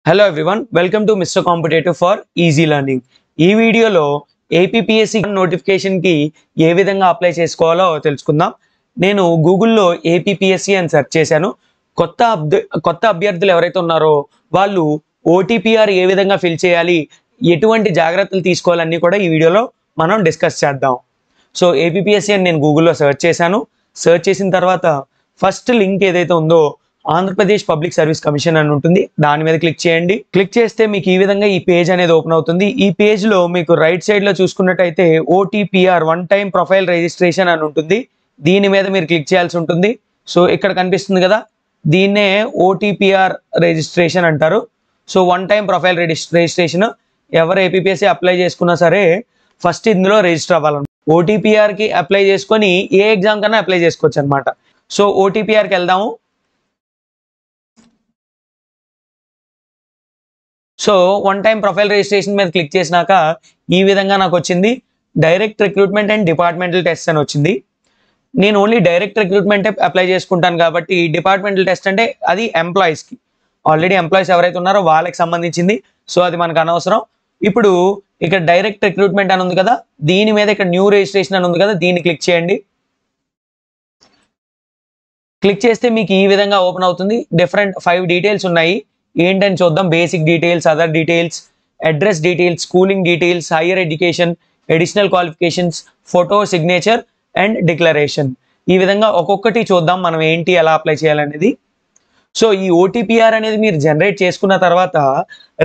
Hello everyone, welcome to Mr. Competitive for Easy Learning. ఈ వీడియోలో APPSC notification కి ఏ విధంగా అప్లై చేసుకోవాలో తెలుసుకుందాం. నేను గూగుల్లో APPSC అని సెర్చ్ చేశాను. కొత్త అభ్యర్థులు ఎవరైతే ఉన్నారో వాళ్ళు OTPR ఏ విధంగా ఫిల్ చేయాలి, ఎటువంటి జాగ్రత్తలు తీసుకోవాలన్నీ కూడా ఈ వీడియోలో మనం డిస్కస్ చేద్దాం. సో APPSC అని నేను గూగుల్లో సెర్చ్ చేశాను. సెర్చ్ చేసిన తర్వాత ఫస్ట్ లింక్ ఏదైతే ఉందో ఆంధ్రప్రదేశ్ పబ్లిక్ సర్వీస్ కమిషన్ అని ఉంటుంది, దాని మీద క్లిక్ చేయండి. క్లిక్ చేస్తే మీకు ఈ విధంగా ఈ పేజ్ అనేది ఓపెన్ అవుతుంది. ఈ పేజ్ లో మీకు రైట్ సైడ్ లో చూసుకున్నట్టయితే OTPR one time profile registration అని ఉంటుంది. దీని మీద మీరు క్లిక్ చేయాల్సి ఉంటుంది. సో ఇక్కడ కనిపిస్తుంది కదా, దీన్నే OTPR రిజిస్ట్రేషన్ అంటారు. So one time profile registration ఎవరు APPSC అప్లై చేసుకున్నా సరే ఫస్ట్ ఇందులో రిజిస్టర్ అవ్వాలన్నమాట. OTPR కి అప్లై చేసుకొని ఏ ఎగ్జామ్ కన్నా అప్లై చేసుకోవచ్చు అనమాట. సో OTPR కి వెళ్దాము. So one time profile registration మీద క్లిక్ చేసినాక ఈ విధంగా నాకు వచ్చింది direct recruitment and departmental test అని వచ్చింది. నేను ఓన్లీ డైరెక్ట్ రిక్రూట్మెంట్ అప్లై చేసుకుంటాను కాబట్టి డిపార్ట్మెంటల్ టెస్ట్ అంటే అది ఎంప్లాయీస్కి, ఆల్రెడీ ఎంప్లాయీస్ ఎవరైతే ఉన్నారో వాళ్ళకి సంబంధించింది. సో అది మనకు అనవసరం. ఇప్పుడు ఇక్కడ డైరెక్ట్ రిక్రూట్మెంట్ అని ఉంది కదా, దీని మీద ఇక్కడ న్యూ రిజిస్ట్రేషన్ అని ఉంది కదా, దీన్ని క్లిక్ చేయండి. క్లిక్ చేస్తే మీకు ఈ విధంగా ఓపెన్ అవుతుంది. డిఫరెంట్ 5 డీటెయిల్స్ ఉన్నాయి. ఏంటని చూద్దాం. Basic details, other details, address details, schooling details, higher education, additional qualifications, photo, signature and declaration. ఈ విధంగా ఒక్కొక్కటి చూద్దాం మనం ఏంటి ఎలా అప్లై చేయాలనేది. సో ఈ OTPR అనేది మీరు జనరేట్ చేసుకున్న తర్వాత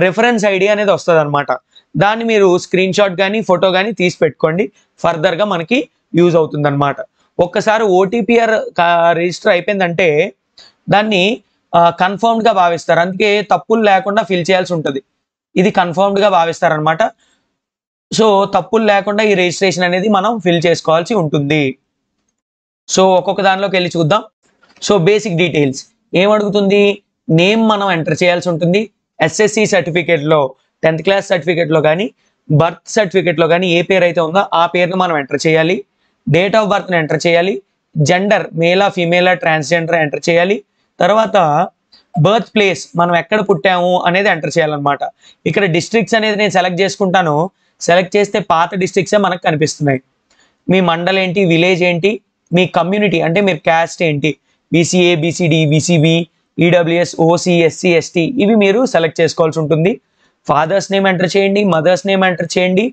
రిఫరెన్స్ ఐడి అనేది వస్తుంది అనమాట. దాన్ని మీరు స్క్రీన్ షాట్ కానీ ఫోటో కానీ తీసి పెట్టుకోండి, ఫర్దర్గా మనకి యూజ్ అవుతుంది అనమాట. ఒక్కసారి OTPR రిజిస్టర్ అయిపోయిందంటే దాన్ని కన్ఫర్మ్డ్గా భావిస్తారు, అందుకే తప్పులు లేకుండా ఫిల్ చేయాల్సి ఉంటుంది. ఇది కన్ఫర్మ్డ్గా భావిస్తారు అనమాట. సో తప్పులు లేకుండా ఈ రిజిస్ట్రేషన్ అనేది మనం ఫిల్ చేసుకోవాల్సి ఉంటుంది. సో ఒక్కొక్క దానిలోకి వెళ్ళి చూద్దాం. సో బేసిక్ డీటెయిల్స్ ఏమడుగుతుంది, నేమ్ మనం ఎంటర్ చేయాల్సి ఉంటుంది. SSC సర్టిఫికేట్లో 10th క్లాస్ సర్టిఫికేట్లో కానీ బర్త్ సర్టిఫికేట్లో కానీ ఏ పేరు అయితే ఉందో ఆ పేరుని మనం ఎంటర్ చేయాలి. డేట్ ఆఫ్ బర్త్ని ఎంటర్ చేయాలి. జెండర్ మేలా ఫీమేలా ట్రాన్స్జెండర్ ఎంటర్ చేయాలి. తర్వాత బర్త్ ప్లేస్ మనం ఎక్కడ పుట్టాము అనేది ఎంటర్ చేయాలన్నమాట. ఇక్కడ డిస్ట్రిక్ట్స్ అనేది నేను సెలెక్ట్ చేసుకుంటాను. సెలెక్ట్ చేస్తే పాత డిస్ట్రిక్ట్సే మనకు కనిపిస్తున్నాయి. మీ మండల్ ఏంటి, విలేజ్ ఏంటి, మీ కమ్యూనిటీ అంటే మీరు క్యాస్ట్ ఏంటి, BCA, BCD, BCB, EWS, OC, SC, ST ఇవి మీరు సెలెక్ట్ చేసుకోవాల్సి ఉంటుంది. ఫాదర్స్ నేమ్ ఎంటర్ చేయండి, మదర్స్ నేమ్ ఎంటర్ చేయండి.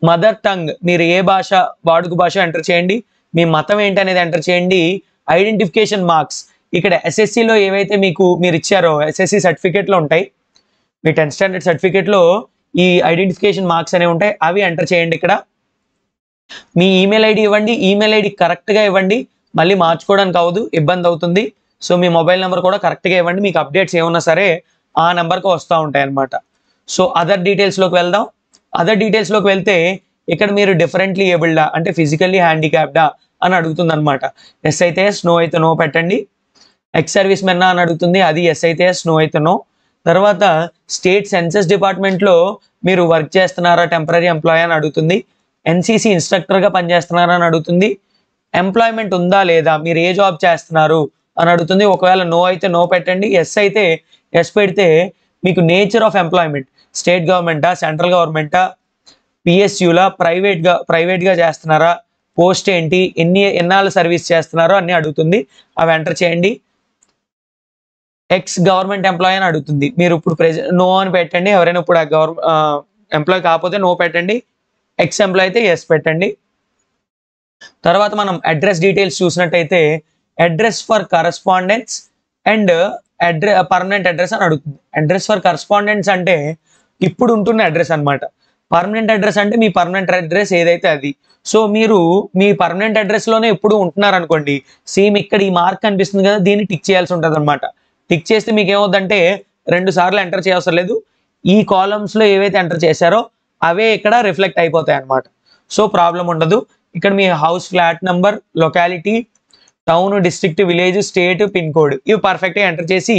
మదర్ టంగ్ మీరు ఏ భాష వాడుక భాష ఎంటర్ చేయండి. మీ మతం ఏంటి అనేది ఎంటర్ చేయండి. ఐడెంటిఫికేషన్ మార్క్స్ ఇక్కడ SSCలో ఏవైతే మీరు ఇచ్చారో SSC సర్టిఫికేట్లో ఉంటాయి. మీ 10th స్టాండర్డ్ సర్టిఫికేట్లో ఈ ఐడెంటిఫికేషన్ మార్క్స్ అనేవి ఉంటాయి, అవి ఎంటర్ చేయండి. ఇక్కడ మీ ఈమెయిల్ ఐడి ఇవ్వండి. ఈమెయిల్ ఐడి కరెక్ట్గా ఇవ్వండి, మళ్ళీ మార్చుకోవడానికి అవ్వదు, ఇబ్బంది అవుతుంది. సో మీ మొబైల్ నెంబర్ కూడా కరెక్ట్గా ఇవ్వండి. మీకు అప్డేట్స్ ఏమన్నా సరే ఆ నెంబర్కి వస్తూ ఉంటాయి అన్నమాట. సో అదర్ డీటెయిల్స్లోకి వెళ్దాం. అదర్ డీటెయిల్స్లోకి వెళ్తే ఇక్కడ మీరు డిఫరెంట్లీ ఏబుల్డా అంటే ఫిజికల్లీ హ్యాండిక్యాప్డా అని అడుగుతుంది అనమాట. ఎస్ అయితే ఎస్, నో అయితే నో పెట్టండి. ఎక్స్ సర్వీస్ మెన్నా అని అడుగుతుంది, అది ఎస్ అయితే ఎస్, నో అయితే నో. తర్వాత స్టేట్ సెన్సస్ డిపార్ట్మెంట్లో మీరు వర్క్ చేస్తున్నారా, టెంపరీ ఎంప్లాయీ అని అడుగుతుంది. NCC ఇన్స్ట్రక్టర్గా పనిచేస్తున్నారా అని అడుగుతుంది. ఎంప్లాయ్మెంట్ ఉందా లేదా, మీరు ఏ జాబ్ చేస్తున్నారు అని అడుగుతుంది. ఒకవేళ నో అయితే నో పెట్టండి. ఎస్ అయితే ఎస్ పెడితే మీకు నేచర్ ఆఫ్ ఎంప్లాయ్మెంట్ స్టేట్ గవర్నమెంటా, సెంట్రల్ గవర్నమెంటా, PSUలా, ప్రైవేట్గా చేస్తున్నారా, పోస్ట్ ఏంటి, ఎన్నాళ్ళు సర్వీస్ చేస్తున్నారో అన్నీ అడుగుతుంది. అవి ఎంటర్ చేయండి. ఎక్స్ గవర్నమెంట్ ఎంప్లాయీ అని అడుగుతుంది. మీరు ఇప్పుడు నో అని పెట్టండి. ఎవరైనా ఇప్పుడు ఎంప్లాయీ కాకపోతే నో పెట్టండి. ఎక్స్ ఎంప్లాయీ అయితే ఎస్ పెట్టండి. తర్వాత మనం అడ్రస్ డీటెయిల్స్ చూసినట్టయితే address for correspondence and permanent address అని అడుగుతుంది. అడ్రస్ ఫర్ కరస్పాండెన్స్ అంటే ఇప్పుడు ఉంటున్న అడ్రస్ అనమాట. పర్మనెంట్ అడ్రస్ అంటే మీ పర్మనెంట్ అడ్రస్ ఏదైతే అది. సో మీరు మీ పర్మనెంట్ అడ్రస్లోనే ఎప్పుడు ఉంటున్నారు అనుకోండి, సేమ్ ఇక్కడ ఈ మార్క్ కనిపిస్తుంది కదా, దీన్ని టిక్ చేయాల్సి ఉంటుంది అనమాట. టిక్ చేస్తే మీకు ఏమవుతుందంటే 2 సార్లు ఎంటర్ చేయవసరం లేదు. ఈ కాలమ్స్లో ఏవైతే ఎంటర్ చేశారో అవే ఇక్కడ రిఫ్లెక్ట్ అయిపోతాయి అన్నమాట. సో ప్రాబ్లం ఉండదు. ఇక్కడ మీ house, flat number, locality, town, district, village, state, pin code ఇవి పర్ఫెక్ట్గా ఎంటర్ చేసి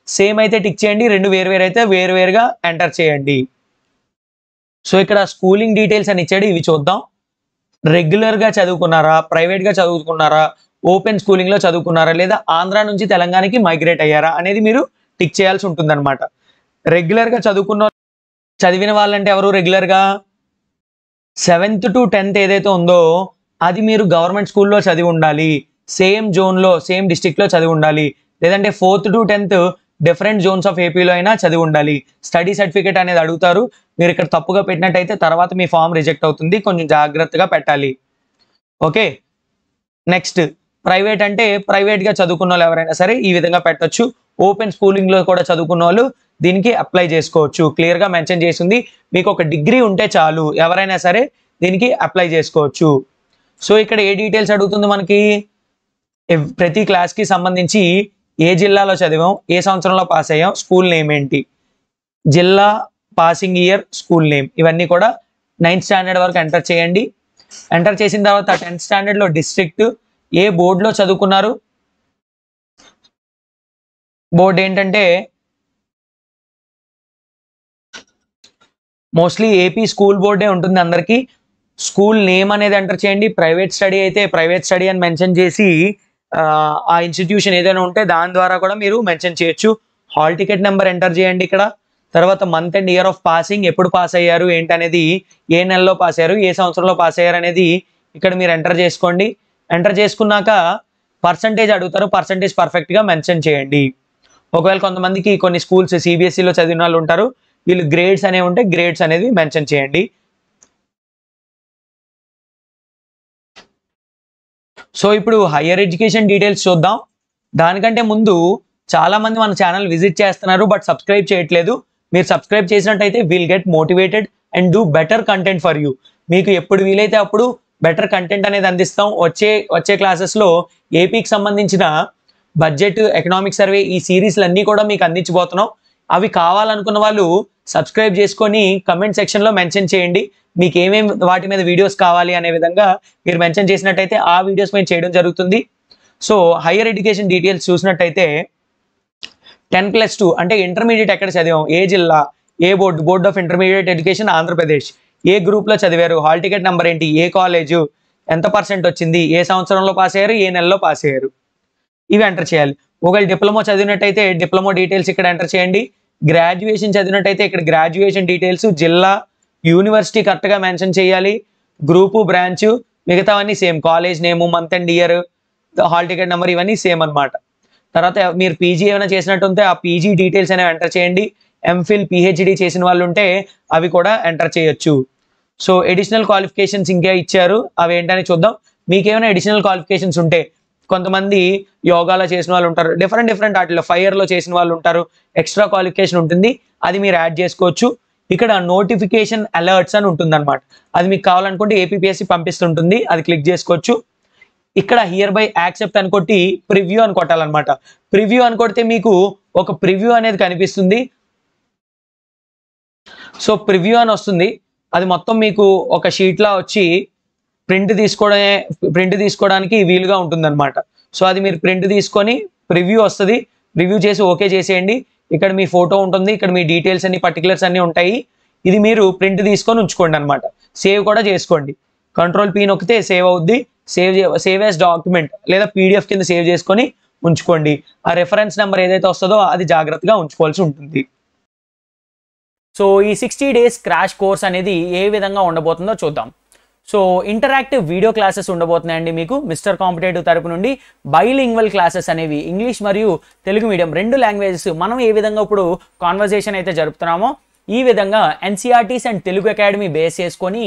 సేమ్ అయితే టిక్ చేయండి. 2 వేరు అయితే వేరువేరుగా ఎంటర్ చేయండి. సో ఇక్కడ స్కూలింగ్ డీటెయిల్స్ అని ఇచ్చాడు, ఇవి చూద్దాం. రెగ్యులర్గా చదువుకున్నారా, ప్రైవేట్గా చదువుకున్నారా, ఓపెన్ స్కూలింగ్లో చదువుకున్నారా, లేదా ఆంధ్ర నుంచి తెలంగాణకి మైగ్రేట్ అయ్యారా అనేది మీరు టిక్ చేయాల్సి ఉంటుంది అనమాట. రెగ్యులర్గా చదివిన వాళ్ళంటే ఎవరు? రెగ్యులర్గా 7th to 10th ఏదైతే ఉందో అది మీరు గవర్నమెంట్ స్కూల్లో చదివి ఉండాలి, సేమ్ జోన్లో సేమ్ డిస్టిక్లో చదివి ఉండాలి, లేదంటే 4th to 10th different Jones of ఏపీలో అయినా చదివి ఉండాలి. స్టడీ సర్టిఫికేట్ అనేది అడుగుతారు. మీరు ఇక్కడ తప్పుగా పెట్టినట్టయితే తర్వాత మీ ఫామ్ రిజెక్ట్ అవుతుంది, కొంచెం జాగ్రత్తగా పెట్టాలి. ఓకే, నెక్స్ట్ ప్రైవేట్ అంటే ప్రైవేట్గా చదువుకున్న వాళ్ళు ఎవరైనా సరే ఈ విధంగా పెట్టొచ్చు. ఓపెన్ స్కూలింగ్లో కూడా చదువుకున్న వాళ్ళు దీనికి అప్లై చేసుకోవచ్చు. క్లియర్గా మెన్షన్ చేసింది, మీకు ఒక డిగ్రీ ఉంటే చాలు ఎవరైనా సరే దీనికి అప్లై చేసుకోవచ్చు. సో ఇక్కడ ఏ డీటెయిల్స్ అడుగుతుంది మనకి? ప్రతి క్లాస్కి సంబంధించి ఏ జిల్లాలో చదివాం, ఏ సంవత్సరంలో పాస్ అయ్యాం, స్కూల్ నేమ్ ఏంటి, జిల్లా, పాసింగ్ ఇయర్, స్కూల్ నేమ్, ఇవన్నీ కూడా 9th స్టాండర్డ్ వరకు ఎంటర్ చేయండి. ఎంటర్ చేసిన తర్వాత 10th స్టాండర్డ్లో డిస్ట్రిక్ట్, ఏ బోర్డులో చదువుకున్నారు, బోర్డు ఏంటంటే మోస్ట్లీ ఏపీ స్కూల్ బోర్డే ఉంటుంది అందరికీ. స్కూల్ నేమ్ అనేది ఎంటర్ చేయండి. ప్రైవేట్ స్టడీ అయితే ప్రైవేట్ స్టడీ అని మెన్షన్ చేసి ఆ ఇన్స్టిట్యూషన్ ఏదైనా ఉంటే దాని ద్వారా కూడా మీరు మెన్షన్ చేయొచ్చు. హాల్ టికెట్ నెంబర్ ఎంటర్ చేయండి ఇక్కడ. తర్వాత month and year of passing, ఎప్పుడు పాస్ అయ్యారు ఏంటనేది, ఏ నెలలో పాస్ అయ్యారు, ఏ సంవత్సరంలో పాస్ అయ్యారు అనేది ఇక్కడ మీరు ఎంటర్ చేసుకోండి. ఎంటర్ చేసుకున్నాక పర్సంటేజ్ అడుగుతారు, పర్సంటేజ్ పర్ఫెక్ట్గా మెన్షన్ చేయండి. ఒకవేళ కొంతమందికి కొన్ని స్కూల్స్ సిబిఎస్ఈలో చదివిన వాళ్ళు ఉంటారు, వీళ్ళు గ్రేడ్స్ అనేవి ఉంటే గ్రేడ్స్ అనేది మెన్షన్ చేయండి. సో ఇప్పుడు హయ్యర్ ఎడ్యుకేషన్ డీటెయిల్స్ చూద్దాం. దానికంటే ముందు చాలామంది మన ఛానల్ విజిట్ చేస్తున్నారు బట్ సబ్స్క్రైబ్ చేయట్లేదు. మీరు సబ్స్క్రైబ్ చేసినట్టయితే will get motivated and do better content for you. మీకు ఎప్పుడు వీలైతే అప్పుడు బెటర్ కంటెంట్ అనేది అందిస్తాం. వచ్చే క్లాసెస్లో ఏపీకి సంబంధించిన బడ్జెట్, ఎకనామిక్ సర్వే, ఈ సిరీస్లన్నీ కూడా మీకు అందించబోతున్నాం. అవి కావాలనుకున్న వాళ్ళు సబ్స్క్రైబ్ చేసుకొని కమెంట్ సెక్షన్లో మెన్షన్ చేయండి మీకు ఏమేమి వాటి మీద వీడియోస్ కావాలి అనే విధంగా మీరు మెన్షన్ చేసినట్టయితే ఆ వీడియోస్ మేము చేయడం జరుగుతుంది. సో హయ్యర్ ఎడ్యుకేషన్ డీటెయిల్స్ చూసినట్టయితే 10+2 అంటే ఇంటర్మీడియట్ ఎక్కడ చదివాం, ఏ జిల్లా, ఏ board of intermediate education Andhra Pradesh, ఏ గ్రూప్లో చదివారు, హాల్ టికెట్ నెంబర్ ఏంటి, ఏ కాలేజు, ఎంత పర్సెంట్ వచ్చింది, ఏ సంవత్సరంలో పాస్ అయ్యారు, ఏ నెలలో పాస్ అయ్యారు, ఇవి ఎంటర్ చేయాలి. ఒకవేళ డిప్లొమా చదివినట్టయితే డిప్లొమా డీటెయిల్స్ ఇక్కడ ఎంటర్ చేయండి. గ్రాడ్యుయేషన్ చదివినట్టయితే ఇక్కడ గ్రాడ్యుయేషన్ డీటెయిల్స్, జిల్లా, యూనివర్సిటీ కరెక్ట్గా మెన్షన్ చేయాలి, గ్రూపు, బ్రాంచ్, మిగతావన్నీ same, college name, month and year, hall ticket number, ఇవన్నీ సేమ్ అనమాట. తర్వాత మీరు పీజీ ఏమైనా చేసినట్టు ఉంటే ఆ పీజీ డీటెయిల్స్ అనేవి ఎంటర్ చేయండి. ఎంఫిల్, పిహెచ్డి చేసిన వాళ్ళు ఉంటే అవి కూడా ఎంటర్ చేయొచ్చు. సో ఎడిషనల్ క్వాలిఫికేషన్స్ ఇంకా ఇచ్చారు, అవి ఏంటని చూద్దాం. మీకు ఏమైనా ఎడిషనల్ క్వాలిఫికేషన్స్ ఉంటే, కొంతమంది యోగాలో చేసిన వాళ్ళు ఉంటారు, డిఫరెంట్ వాటిలో ఫైర్లో చేసిన వాళ్ళు ఉంటారు, ఎక్స్ట్రా క్వాలిఫికేషన్ ఉంటుంది, అది మీరు యాడ్ చేసుకోవచ్చు. ఇక్కడ నోటిఫికేషన్ అలర్ట్స్ అని ఉంటుంది అనమాట, అది మీకు కావాలనుకుంటే ఏపీపీఎస్సీ పంపిస్తుంటుంది, అది క్లిక్ చేసుకోవచ్చు. ఇక్కడ హియర్ బై యాక్సెప్ట్ అని కొట్టి ప్రివ్యూ అని కొట్టాలన్నమాట. ప్రివ్యూ అని కొడితే మీకు ఒక ప్రివ్యూ అనేది కనిపిస్తుంది. సో ప్రివ్యూ అని వస్తుంది, అది మొత్తం మీకు ఒక షీట్లా వచ్చి ప్రింట్ తీసుకోవడానికి వీలుగా ఉంటుందన్నమాట. సో అది మీరు ప్రింట్ తీసుకొని ప్రివ్యూ వస్తుంది, రివ్యూ చేసి ఓకే చేసేయండి. ఇక్కడ మీ ఫోటో ఉంటుంది, ఇక్కడ మీ డీటెయిల్స్ అన్ని పర్టికులర్స్ అన్నీ ఉంటాయి. ఇది మీరు ప్రింట్ తీసుకొని ఉంచుకోండి అనమాట. సేవ్ కూడా చేసుకోండి, కంట్రోల్-P నొక్కితే సేవ్ అవుద్ది. సేవ్ యాజ్ డాక్యుమెంట్ లేదా పీడిఎఫ్ కింద సేవ్ చేసుకొని ఉంచుకోండి. ఆ రెఫరెన్స్ నెంబర్ ఏదైతే వస్తుందో అది జాగ్రత్తగా ఉంచుకోవాల్సి ఉంటుంది. సో ఈ 60 days క్రాష్ కోర్స్ అనేది ఏ విధంగా ఉండబోతుందో చూద్దాం. సో ఇంటరాక్టివ్ వీడియో క్లాసెస్ ఉండబోతున్నాయండి మీకు మిస్టర్ కాంపిటేటివ్ తరపు నుండి. బైలింగ్వల్ క్లాసెస్ అనేవి ఇంగ్లీష్ మరియు తెలుగు మీడియం 2 లాంగ్వేజెస్ మనం ఏ విధంగా ఇప్పుడు కాన్వర్జేషన్ అయితే జరుపుతున్నామో ఈ విధంగా NCERTs and Telugu academy base చేసుకొని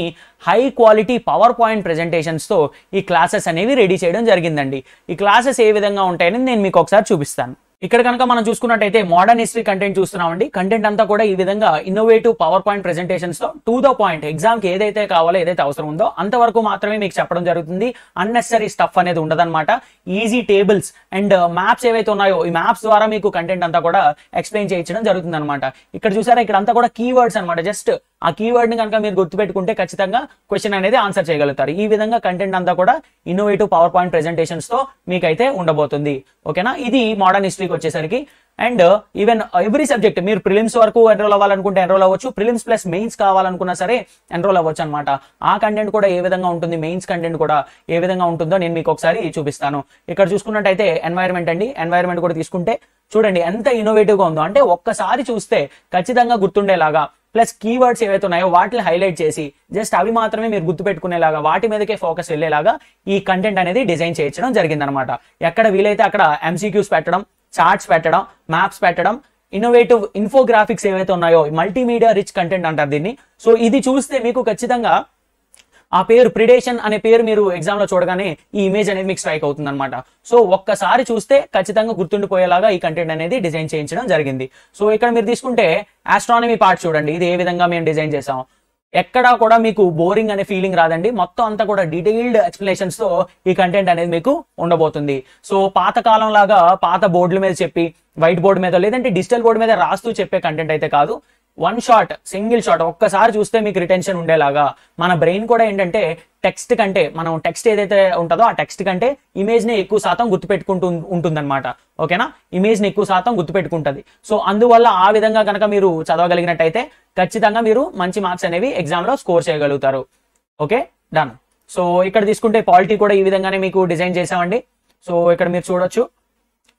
హై క్వాలిటీ పవర్ పాయింట్ ప్రెజెంటేషన్స్తో ఈ క్లాసెస్ అనేవి రెడీ చేయడం జరిగిందండి. ఈ క్లాసెస్ ఏ విధంగా ఉంటాయని నేను మీకు ఒకసారి చూపిస్తాను. ఇక్కడ కనుక మనం చూసుకున్నట్టయితే మోడర్న్ హిస్టరీ కంటెంట్ చూస్తున్నామండి. కంటెంట్ అంతా కూడా ఈ విధంగా ఇన్నోవేటివ్ పవర్ పాయింట్ ప్రెజెంటేషన్స్ తో టు ద పాయింట్, ఎగ్జామ్ కి ఏదైతే కావాలో ఏదైతే అవసరం ఉందో అంతవరకు మాత్రమే మీకు చెప్పడం జరుగుతుంది. అన్నెసరీ స్టఫ్ అనేది ఉండదన్నమాట. ఈజీ టేబుల్స్ అండ్ మ్యాప్స్ ఏవైతే ఉన్నాయో ఈ మ్యాప్స్ ద్వారా మీకు కంటెంట్ అంతా కూడా ఎక్స్ప్లెయిన్ చేయించడం జరుగుతుంది అనమాట. ఇక్కడ చూసారా, ఇక్కడ అంతా కూడా కీవర్డ్స్ అనమాట. జస్ట్ ఆ కీవర్డ్ ని కనుక మీరు గుర్తుపెట్టుకుంటే ఖచ్చితంగా క్వశ్చన్ అనేది ఆన్సర్ చేయగలుగుతారు. ఈ విధంగా కంటెంట్ అంతా కూడా ఇన్నోవేటివ్ పవర్ పాయింట్ ప్రెజెంటేషన్స్ తో మీకైతే ఉండబోతుంది. ఓకేనా, ఇది మోడర్న్ హిస్టరీకి వచ్చేసరికి. అండ్ ఈవెన్ ఎవ్రీ సబ్జెక్ట్ మీరు ప్రిలిమ్స్ వరకు ఎన్రోల్ అవ్వాలనుకుంటే ఎన్రోల్ అవ్వచ్చు, ప్రిలిమ్స్ ప్లస్ మెయిన్స్ కావాలనుకున్నా సరే ఎన్రోల్ అవ్వచ్చు అనమాట. ఆ కంటెంట్ కూడా ఏ విధంగా ఉంటుంది, మెయిన్స్ కంటెంట్ కూడా ఏ విధంగా ఉంటుందో నేను మీకు ఒకసారి చూపిస్తాను. ఇక్కడ చూసుకున్నట్టయితే ఎన్వైరన్మెంట్ అండి, ఎన్వైరన్మెంట్ కూడా తీసుకుంటే చూడండి ఎంత ఇన్నోవేటివ్ గా ఉందో. అంటే ఒక్కసారి చూస్తే ఖచ్చితంగా గుర్తుండేలాగా, ప్లస్ కీవర్డ్స్ ఏవైతే ఉన్నాయో వాటిని హైలైట్ చేసి జస్ట్ అవి మాత్రమే మీరు గుర్తుపెట్టుకునేలాగా, వాటి మీదకే ఫోకస్ వెళ్ళేలాగా ఈ కంటెంట్ అనేది డిజైన్ చేయించడం జరిగిందనమాట. ఎక్కడ వీలైతే అక్కడ ఎంసీక్యూస్ పెట్టడం, చార్ట్స్ పెట్టడం, మ్యాప్స్ పెట్టడం, ఇన్నోవేటివ్ ఇన్ఫోగ్రాఫిక్స్ ఏవైతే ఉన్నాయో మల్టీమీడియా రిచ్ కంటెంట్ అంటారు దీన్ని. సో ఇది చూస్తే మీకు ఖచ్చితంగా ఆ పేరు ప్రిడేషన్ అనే పేరు మీరు ఎగ్జామ్ లో చూడగానే ఈ ఇమేజ్ అనేది మీకు స్ట్రైక్ అవుతుంది అనమాట. సో ఒక్కసారి చూస్తే ఖచ్చితంగా గుర్తుండిపోయేలాగా ఈ కంటెంట్ అనేది డిజైన్ చేయించడం జరిగింది. సో ఇక్కడ మీరు తీసుకుంటే ఆస్ట్రానమీ పార్ట్ చూడండి, ఇది ఏ విధంగా మేము డిజైన్ చేసాం. ఎక్కడా కూడా మీకు బోరింగ్ అనే ఫీలింగ్ రాదండి, మొత్తం అంతా కూడా డీటెయిల్డ్ ఎక్స్ప్లెనేషన్స్ తో ఈ కంటెంట్ అనేది మీకు ఉండబోతుంది. సో పాతకాలం లాగా పాత బోర్డుల మీద చెప్పి, వైట్ బోర్డు మీద లేదంటే డిజిటల్ బోర్డు మీద రాస్తూ చెప్పే కంటెంట్ అయితే కాదు. వన్ షాట్, సింగిల్ షాట్, ఒక్కసారి చూస్తే మీకు రిటెన్షన్ ఉండేలాగా. మన బ్రెయిన్ కూడా ఏంటంటే టెక్స్ట్ కంటే, మనం టెక్స్ట్ ఏదైతే ఉంటుందో ఆ టెక్స్ట్ కంటే ఇమేజ్ ని ఎక్కువ శాతం గుర్తుపెట్టుకుంటూ ఉంటుందన్నమాట. ఓకేనా, ఇమేజ్ ని ఎక్కువ శాతం గుర్తుపెట్టుకుంటది. సో అందువల్ల ఆ విధంగా కనుక మీరు చదవగలిగినట్టయితే ఖచ్చితంగా మీరు మంచి మార్క్స్ అనేవి ఎగ్జామ్ లో స్కోర్ చేయగలుగుతారు. Okay, done. సో ఇక్కడ తీసుకుంటే పాలిటీ కూడా ఈ విధంగానే మీకు డిజైన్ చేసామండి. సో ఇక్కడ మీరు చూడొచ్చు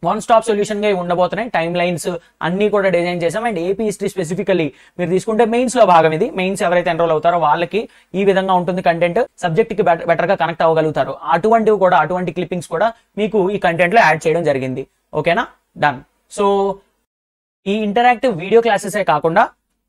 వన్ స్టాప్ సొల్యూషన్ గా ఉండబోతున్నాయి. టైమ్ లైన్స్ అన్ని కూడా డిజైన్ చేసాం. అండ్ ఏపీ హిస్టరీ స్పెసిఫికలీ మీరు తీసుకుంటే మెయిన్స్ లో భాగం ఇది. మెయిన్స్ ఎవరైతే ఎన్రోల్ అవుతారో వాళ్ళకి ఈ విధంగా ఉంటుంది కంటెంట్, సబ్జెక్ట్ కి బెటర్ గా కనెక్ట్ అవ్వగలుగుతారు. అటువంటి క్లిప్పింగ్స్ కూడా మీకు ఈ కంటెంట్ లో యాడ్ చేయడం జరిగింది. ఓకేనా, డన్. సో ఈ ఇంటరాక్టివ్ వీడియో క్లాసెసే కాకుండా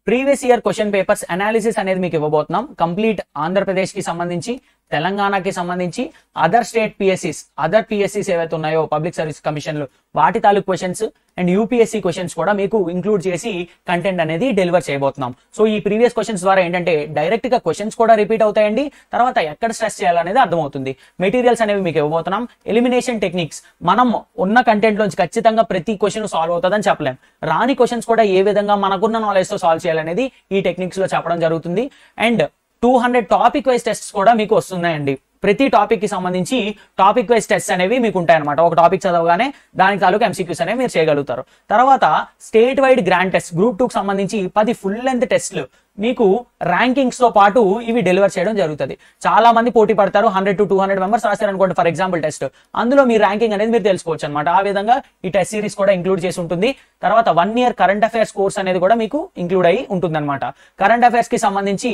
previous year question papers analysis అనేది మీకు ఇవ్వబోతున్నాం. కంప్లీట్ ఆంధ్రప్రదేశ్ కి సంబంధించి, తెలంగాణకి సంబంధించి, అదర్ స్టేట్ పిఎస్సీస్ ఏవైతే ఉన్నాయో పబ్లిక్ సర్వీస్ కమిషన్లు, వాటి తాలూకు క్వశ్చన్స్ అండ్ యూపీఎస్సీ క్వశ్చన్స్ కూడా మీకు ఇంక్లూడ్ చేసి కంటెంట్ అనేది డెలివర్ చేయబోతున్నాం. సో ఈ ప్రీవియస్ క్వశ్చన్స్ ద్వారా ఏంటంటే డైరెక్ట్ గా క్వశ్చన్స్ కూడా రిపీట్ అవుతాయండి. తర్వాత ఎక్కడ స్ట్రెస్ చేయాలనేది అర్థమవుతుంది. మెటీరియల్స్ అనేవి మీకు ఇవ్వబోతున్నాం. ఎలిమినేషన్ టెక్నిక్స్, మనం ఉన్న కంటెంట్ నుంచి ఖచ్చితంగా ప్రతి క్వశ్చన్ సాల్వ్ అవుతుందని చెప్పలేం. రాని క్వశ్చన్స్ కూడా ఏ విధంగా మనకున్న నాలెడ్జ్ తో సాల్వ్ చేయాలనేది ఈ టెక్నిక్స్ లో చెప్పడం జరుగుతుంది. అండ్ 200 టాపిక్ వైజ్ టెస్ట్స్ కూడా మీకు వస్తున్నాయండి. ప్రతి టాపిక్ కి సంబంధించి టాపిక్ వైజ్ టెస్ట్ అనేవి మీకు ఉంటాయన్నమాట. ఒక టాపిక్ చదవగానే దానికి తాలూకు ఎంసీక్యూస్ అనేవి మీరు చేయగలుగుతారు. తర్వాత state wide grand test group 2 కి సంబంధించి 10 ఫుల్ లెంత్ టెస్ట్లు మీకు ర్యాంకింగ్స్ తో పాటు ఇవి డెలివర్ చేయడం జరుగుతుంది. చాలా మంది పోటీ పడతారు. 100 to 200 మెంబర్స్ రాశారు అనుకోండి ఫర్ ఎగ్జాంపుల్ టెస్ట్, అందులో మీ ర్యాంకింగ్ అనేది మీరు తెలుసుకోవచ్చు అనమాట. ఆ విధంగా ఈ టెస్ట్ సిరీస్ కూడా ఇంక్లూడ్ చేసి ఉంటుంది. తర్వాత 1 year కరెంట్ అఫైర్స్ కోర్స్ అనేది కూడా మీకు ఇంక్లూడ్ అయ్యి ఉంటుంది అనమాట. కరెంట్ అఫైర్స్ కి సంబంధించి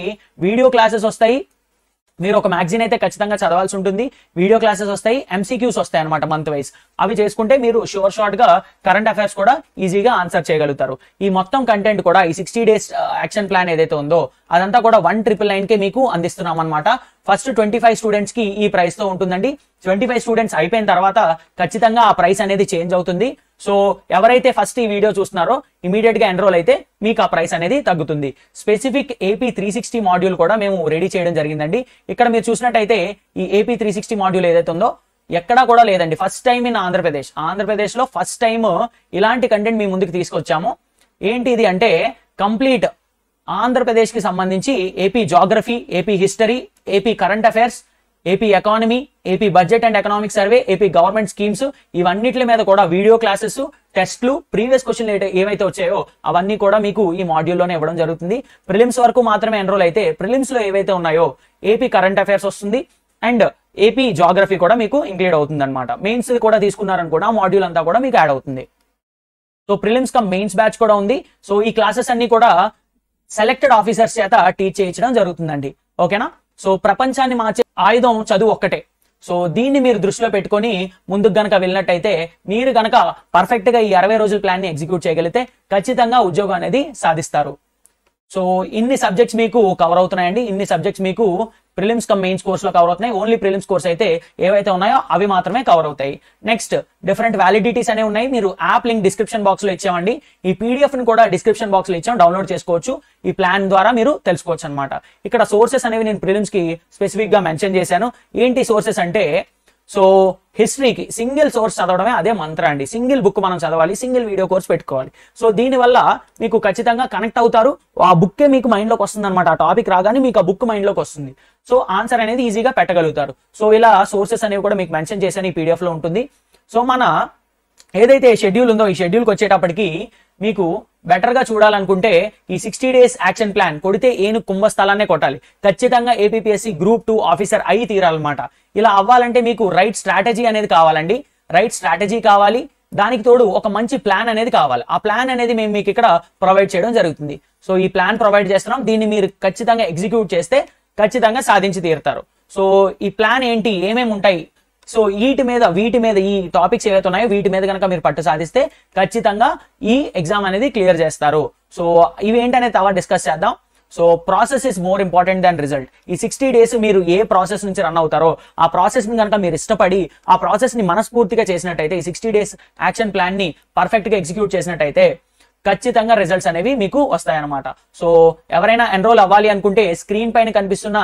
వీడియో క్లాసెస్ వస్తాయి. మీరు ఒక మ్యాగజైన్ అయితే ఖచ్చితంగా చదవాల్సి ఉంటుంది. వీడియో క్లాసెస్ వస్తాయి, ఎంసీక్యూస్ వస్తాయి అనమాట మంత్ వైజ్. అవి చేసుకుంటే మీరు షార్ట్ గా కరెంట్ అఫైర్స్ కూడా ఈజీగా ఆన్సర్ చేయగలుగుతారు. ఈ మొత్తం కంటెంట్ కూడా ఈ 60 days యాక్షన్ ప్లాన్ ఏదైతే ఉందో అదంతా కూడా 1999 కే మీకు అందిస్తున్నాం అనమాట. ఫస్ట్ 25 స్టూడెంట్స్ కి ఈ ప్రైస్ తో ఉంటుందండి. 25 స్టూడెంట్స్ అయిపోయిన తర్వాత ఖచ్చితంగా ఆ ప్రైస్ అనేది చేంజ్ అవుతుంది. సో ఎవరైతే ఫస్ట్ ఈ వీడియో చూస్తున్నారో ఇమీడియట్ గా ఎన్రోల్ అయితే మీకు ఆ ప్రైస్ అనేది తగ్గుతుంది. స్పెసిఫిక్ ఏపీ 360 మాడ్యూల్ కూడా మేము రెడీ చేయడం జరిగిందండి. ఇక్కడ మీరు చూసినట్టయితే ఈ ఏపీ 360 మాడ్యూల్ ఏదైతే ఉందో ఎక్కడా కూడా లేదండి. ఫస్ట్ టైం ఇన్ ఆంధ్రప్రదేశ్ లో ఫస్ట్ టైం ఇలాంటి కంటెంట్ మీ ముందుకు తీసుకొచ్చాము. ఏంటి ఇది అంటే కంప్లీట్ ఆంధ్రప్రదేశ్ కి సంబంధించి AP geography, AP history, AP current affairs, AP economy, AP budget and economic survey, AP government schemes, ఇవన్నిటి మీద కూడా వీడియో క్లాసెస్, టెస్ట్లు, ప్రీవియస్ క్వశ్చన్ ఏవైతే వచ్చాయో అవన్నీ కూడా మీకు ఈ మాడ్యూల్లోనే ఇవ్వడం జరుగుతుంది. ప్రిలిమ్స్ వరకు మాత్రమే ఎన్రోల్ అయితే ప్రిలిమ్స్ లో ఏవైతే ఉన్నాయో ఏపీ కరెంట్ అఫైర్స్ వస్తుంది అండ్ ఏపీ జాగ్రఫీ కూడా మీకు ఇంక్లూడ్ అవుతుంది అనమాట. మెయిన్స్ కూడా తీసుకున్నారనుకోండి ఆ మాడ్యూల్ అంతా కూడా మీకు యాడ్ అవుతుంది. So prelims come mains batch కూడా ఉంది. సో ఈ క్లాసెస్ అన్ని కూడా సెలెక్టెడ్ ఆఫీసర్స్ చేత టీచ్ చేయించడం జరుగుతుందండి. ఓకేనా, సో ప్రపంచాన్ని మార్చే ఆయుధం చదువు ఒక్కటే. సో దీన్ని మీరు దృష్టిలో పెట్టుకొని ముందుకు గనక వెళ్ళినట్టయితే మీరు గనక పర్ఫెక్ట్ గా ఈ 60 రోజుల ప్లాన్ ని ఎగ్జిక్యూట్ చేయగలిగితే ఖచ్చితంగా ఉద్యోగం అనేది సాధిస్తారు. సో ఇన్ని సబ్జెక్ట్స్ మీకు కవర్ అవుతున్నాయండి. ఇన్ని సబ్జెక్ట్స్ మీకు ప్రిలిమ్స్ కమ్ మెయిన్స్ కోర్స్ లో కవర్ అవుతున్నాయి. ఓన్లీ ప్రిలిమ్స్ కోర్స్ అయితే ఏవైతే ఉన్నాయో అవి మాత్రమే కవర్ అవుతాయి. నెక్స్ట్ డిఫరెంట్ వ్యాలిడిటీస్ అనేవి ఉన్నాయి. మీరు యాప్ లింక్ డిస్క్రిప్షన్ బాక్స్ లో ఇచ్చామండి. ఈ పీడిఎఫ్ ని కూడా డిస్క్రిప్షన్ బాక్స్ లో ఇచ్చాం, డౌన్లోడ్ చేసుకోవచ్చు. ఈ ప్లాన్ ద్వారా మీరు తెలుసుకోవచ్చు అనమాట. ఇక్కడ సోర్సెస్ అనేవి నేను ప్రిలిమ్స్ కి స్పెసిఫిక్ గా మెన్షన్ చేశాను. ఏంటి సోర్సెస్ అంటే సో హిస్టరీకి సింగిల్ సోర్స్ చదవడమే అదే మంత్ర అండి. సింగిల్ బుక్ మనం చదవాలి, సింగిల్ వీడియో కోర్స్ పెట్టుకోవాలి. సో దీనివల్ల మీకు ఖచ్చితంగా కనెక్ట్ అవుతారు. ఆ బుక్కే మీకు మైండ్ లోకి వస్తుంది అనమాట. ఆ టాపిక్ రాగానే మీకు ఆ బుక్ మైండ్ లోకి వస్తుంది. సో ఆన్సర్ అనేది ఈజీగా పెట్టగలుగుతారు. సో ఇలా సోర్సెస్ అనేవి కూడా మీకు మెన్షన్ చేశాను, ఈ పీడిఎఫ్ లో ఉంటుంది. సో మన ఏదైతే షెడ్యూల్ ఉందో ఈ షెడ్యూల్కి వచ్చేటప్పటికి మీకు బెటర్ గా చూడాలనుకుంటే ఈ 60 days యాక్షన్ ప్లాన్ కొడితే ఏను కుంభస్థలాన్నే కొట్టాలి. ఖచ్చితంగా ఏపీపీఎస్సీ గ్రూప్ 2 ఆఫీసర్ అయి తీరాలన్నమాట. ఇలా అవ్వాలంటే మీకు రైట్ స్ట్రాటజీ అనేది కావాలండి. రైట్ స్ట్రాటజీ కావాలి, దానికి తోడు ఒక మంచి ప్లాన్ అనేది కావాలి. ఆ ప్లాన్ అనేది మేము మీకు ఇక్కడ ప్రొవైడ్ చేయడం జరుగుతుంది. సో ఈ ప్లాన్ ప్రొవైడ్ చేస్తున్నాం, దీన్ని మీరు ఖచ్చితంగా ఎగ్జిక్యూట్ చేస్తే ఖచ్చితంగా సాధించి తీరుతారు. సో ఈ ప్లాన్ ఏంటి, ఏమేమి ఉంటాయి, సో వీటి మీద ఈ టాపిక్స్ ఏవైతే ఉన్నాయో వీటి మీద కనుక మీరు పట్టు సాధిస్తే ఖచ్చితంగా ఈ ఎగ్జామ్ అనేది క్లియర్ చేస్తారు. సో ఇవి ఏంటనేది తర్వాత డిస్కస్ చేద్దాం. So process is more important than result. ఈ 60 days మీరు ఏ ప్రాసెస్ నుంచి రన్ అవుతారో ఆ ప్రాసెస్ ని కనుక మీరు ఇష్టపడి ఆ ప్రాసెస్ ని మనస్ఫూర్తిగా చేసినట్టయితే, ఈ 60 days యాక్షన్ ప్లాన్ ని పర్ఫెక్ట్ గా ఎగ్జిక్యూట్ చేసినట్టయితే ఖచ్చితంగా రిజల్ట్స్ అనేవి మీకు వస్తాయన్నమాట. సో ఎవరైనా ఎన్రోల్ అవ్వాలి అనుకుంటే స్క్రీన్ పైన కనిపిస్తున్న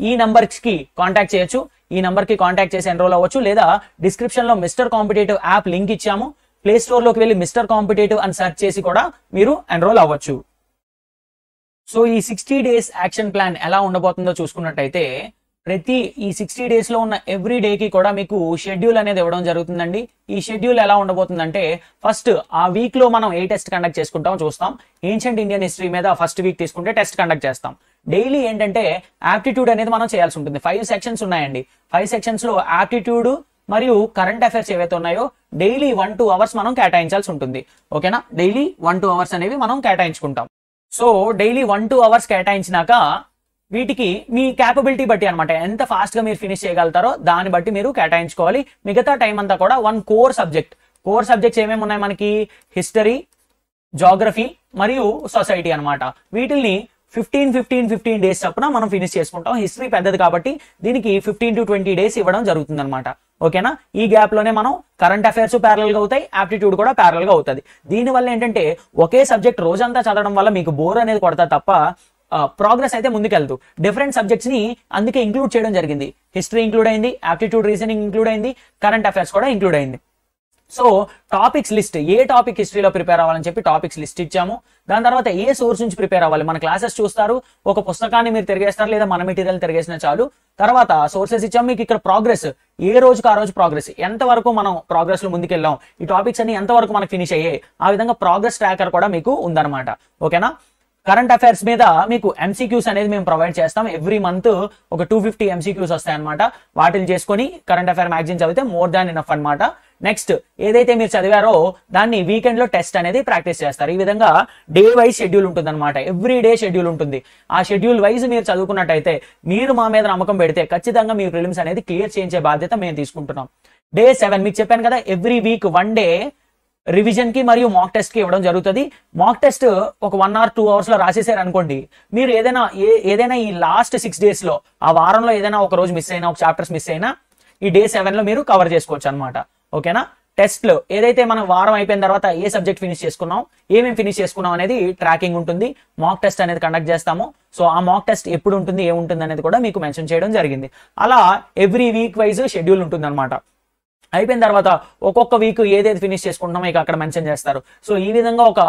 ఈ నంబర్స్ కి కాంటాక్ట్ చేయొచ్చు. ఈ నంబర్ కి కాంటాక్ట్ చేసి ఎన్రోల్ అవ్వచ్చు, లేదా డిస్క్రిప్షన్ లో మిస్టర్ కాంపిటేటివ్ యాప్ లింక్ ఇచ్చాము. ప్లే స్టోర్ లోకి వెళ్ళి మిస్టర్ కాంపిటేటివ్ అని సెర్చ్ చేసి కూడా మీరు ఎన్రోల్ అవ్వచ్చు. సో ఈ 60 days యాక్షన్ ప్లాన్ ఎలా ఉండబోతుందో చూసుకున్నట్టయితే ప్రతి ఈ 60 days లో ఉన్న ఎవ్రీ డే కి కూడా మీకు షెడ్యూల్ అనేది ఇవ్వడం జరుగుతుందండి. ఈ షెడ్యూల్ ఎలా ఉండబోతుందంటే ఫస్ట్ ఆ వీక్ లో మనం ఏ టెస్ట్ కండక్ట్ చేసుకుంటాం చూస్తాం. ఏన్షియంట్ ఇండియన్ హిస్టరీ మీద ఫస్ట్ వీక్ తీసుకుంటే టెస్ట్ కండక్ట్ చేస్తాం. డైలీ ఏంటంటే యాప్టిట్యూడ్ అనేది మనం చేయాల్సి ఉంటుంది. 5 sections ఉన్నాయండి. 5 sections లో యాప్టిట్యూడ్ మరియు కరెంట్ అఫైర్స్ ఏవైతే ఉన్నాయో డైలీ 1-2 hours మనం కేటాయించాల్సి ఉంటుంది. ఓకేనా, డైలీ 1-2 hours అనేవి మనం కేటాయించుకుంటాం. సో డైలీ 1-2 hours కేటాయించినాక వీటికి మీ క్యాపబిలిటీ బట్టి అనమాట, ఎంత ఫాస్ట్ గా మీరు ఫినిష్ చేయగలుగుతారో దాన్ని బట్టి మీరు కేటాయించుకోవాలి. మిగతా టైం అంతా కూడా 1 కోర్ సబ్జెక్ట్స్ ఏమేమి ఉన్నాయి మనకి, హిస్టరీ, జాగ్రఫీ మరియు సొసైటీ అన్నమాట. వీటిని 15 days చప్పున మనం ఫినిష్ చేసుకుంటాం. హిస్టరీ పెద్దది కాబట్టి దీనికి 15 to 20 days ఇవ్వడం జరుగుతుంది అనమాట. ఓకేనా, ఈ గ్యాప్ లోనే మనం కరెంట్ అఫైర్స్ ప్యారల్ గా అవుతాయి, యాప్టిట్యూడ్ కూడా ప్యారల్ గా అవుతుంది. దీనివల్ల ఏంటంటే ఒకే సబ్జెక్ట్ రోజంతా చదవడం వల్ల మీకు బోర్ అనేది కొడతా తప్ప ప్రోగ్రెస్ అయితే ముందుకెళ్తూ. డిఫరెంట్ సబ్జెక్ట్స్ ని అందుకే ఇంక్లూడ్ చేయడం జరిగింది. హిస్టరీ ఇంక్లూడ్ అయింది, యాప్టిట్యూడ్ రీజనింగ్ ఇంక్లూడ్ అయింది, కరెంట్ అఫైర్స్ కూడా ఇంక్లూడ్ అయింది. సో టాపిక్స్ లిస్ట్, ఏ టాపిక్ హిస్టరీలో ప్రిపేర్ అవ్వాలని చెప్పి టాపిక్స్ లిస్ట్ ఇచ్చాము. దాని తర్వాత ఏ సోర్స్ నుంచి ప్రిపేర్ అవ్వాలి, మన క్లాసెస్ చూస్తారు, ఒక పుస్తకాన్ని మీరు తిరిగేస్తారు, లేదా మన మెటీరియల్ తిరిగేసిన చాలు. తర్వాత సోర్సెస్ ఇచ్చాము. మీకు ఇక్కడ ప్రోగ్రెస్, ఏ రోజుకి ఆ రోజు ప్రోగ్రెస్, ఎంతవరకు మనం ప్రోగ్రెస్ లో ముందుకెళ్ళాం, ఈ టాపిక్స్ అన్ని ఎంతవరకు మనకు ఫినిష్ అయ్యాయి, ఆ విధంగా ప్రోగ్రెస్ ట్రాకర్ కూడా మీకు ఉందన్నమాట. ఓకేనా, కరెంట్ అఫైర్స్ మీద మీకు ఎంసీక్యూస్ అనేది మేము ప్రొవైడ్ చేస్తాం. ఎవ్రీ మంత్ ఒక 250 MCQs వస్తాయి అనమాట. వాటిని చేసుకొని కరెంట్ అఫైర్ మ్యాగజైన్ చదివితే మోర్ దాన్ ఇనఫ్ అనమాట. నెక్స్ట్ ఏదైతే మీరు చదివారో దాన్ని వీకెండ్ లో టెస్ట్ అనేది ప్రాక్టీస్ చేస్తారు. ఈ విధంగా డే వైజ్ షెడ్యూల్ ఉంటుంది అనమాట. ఎవ్రీ డే షెడ్యూల్ ఉంటుంది. ఆ షెడ్యూల్ వైజ్ మీరు చదువుకున్నట్టయితే, మీరు మా మీద నమ్మకం పెడితే ఖచ్చితంగా మీ ప్రిలిమ్స్ అనేది క్లియర్ చేయించే బాధ్యత మేము తీసుకుంటున్నాం. Day 7 మీకు చెప్పాను కదా, ఎవ్రీ వీక్ 1 day రివిజన్ కి మరియు మాక్ టెస్ట్ కి ఇవ్వడం జరుగుతుంది. మాక్ టెస్ట్ ఒక 1 or 2 hours లో రాసేసారు అనుకోండి, మీరు ఏదైనా ఈ లాస్ట్ 6 days లో, ఆ వారంలో ఏదైనా ఒక రోజు మిస్ అయినా, ఒక చాప్టర్స్ మిస్ అయినా ఈ Day 7 లో మీరు కవర్ చేసుకోవచ్చు అనమాట. ఓకేనా, టెస్ట్ లో ఏదైతే మనం వారం అయిపోయిన తర్వాత ఏ సబ్జెక్ట్ ఫినిష్ చేసుకున్నాం, ఏమేమి ఫినిష్ చేసుకున్నాం అనేది ట్రాకింగ్ ఉంటుంది. మాక్ టెస్ట్ అనేది కండక్ట్ చేస్తాము. సో ఆ మాక్ టెస్ట్ ఎప్పుడు ఉంటుంది, ఏముంటుంది అనేది కూడా మీకు మెన్షన్ చేయడం జరిగింది. అలా ఎవ్రీ వీక్ వైజ్ షెడ్యూల్ ఉంటుంది అనమాట. అయిపోయిన తర్వాత ఒక్కొక్క వీక్ ఏదైతే ఫినిష్ చేసుకుంటున్నామో ఇక అక్కడ మెన్షన్ చేస్తారు. సో ఈ విధంగా ఒక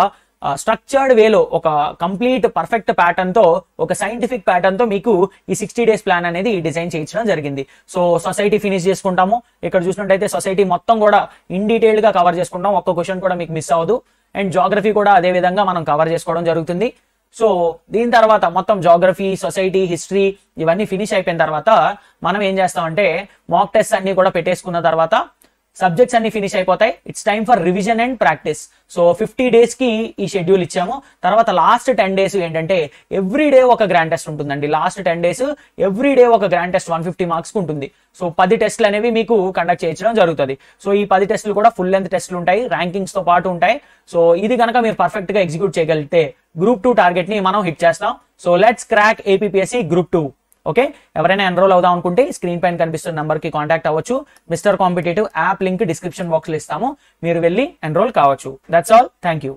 స్ట్రక్చర్డ్ వేలో, ఒక కంప్లీట్ పర్ఫెక్ట్ ప్యాటర్న్ తో, ఒక సైంటిఫిక్ ప్యాటర్న్ తో మీకు ఈ 60 days ప్లాన్ అనేది డిజైన్ చేయించడం జరిగింది. సో సొసైటీ ఫినిష్ చేసుకుంటాము. ఇక్కడ చూసినట్టయితే సొసైటీ మొత్తం కూడా ఇన్ డీటెయిల్డ్ గా కవర్ చేసుకుంటాం. ఒక్క క్వశ్చన్ కూడా మీకు మిస్ అవ్వదు. అండ్ జాగ్రఫీ కూడా అదే విధంగా మనం కవర్ చేసుకోవడం జరుగుతుంది. సో దీని తర్వాత మొత్తం జాగ్రఫీ, సొసైటీ, హిస్టరీ ఇవన్నీ ఫినిష్ అయిపోయిన తర్వాత మనం ఏం చేస్తామంటే మాక్ టెస్ట్ అన్ని కూడా పెట్టేసుకున్న తర్వాత సబ్జెక్ట్స్ అన్ని ఫినిష్ అయిపోతాయి. It's time for revision and practice. So 50 days కి ఈ షెడ్యూల్ ఇచ్చాము. తర్వాత లాస్ట్ 10 days ఏంటంటే ఎవ్రీ డే ఒక గ్రాండ్ టెస్ట్ ఉంటుందండి. లాస్ట్ 10 days ఎవ్రీ డే ఒక గ్రాండ్ టెస్ట్ 150 marks ఉంటుంది. సో 10 టెస్ట్లు అనేవి మీకు కండక్ట్ చేయించడం జరుగుతుంది. సో ఈ 10 టెస్టులు కూడా ఫుల్ లెంత్ టెస్టులు ఉంటాయి, ర్యాంకింగ్స్ తో పాటు ఉంటాయి. సో ఇది కనుక మీరు పర్ఫెక్ట్ గా ఎగ్జిక్యూట్ చేయగలిగితే గ్రూప్ 2 టార్గెట్ ని మనం హిట్ చేస్తాం. So let's crack APPSC group 2. Okay, ఎవరైనా ఎన్రోల్ అవుదాం అనుకుంటే స్క్రీన్ పైన కనిపిస్తున్న నంబర్ కి కాంటాక్ట్ అవ్వచ్చు. Mister competitive app link description box లో ఇస్తాము, మీరు వెళ్ళి ఎన్రోల్ కావచ్చు. That's all. Thank you.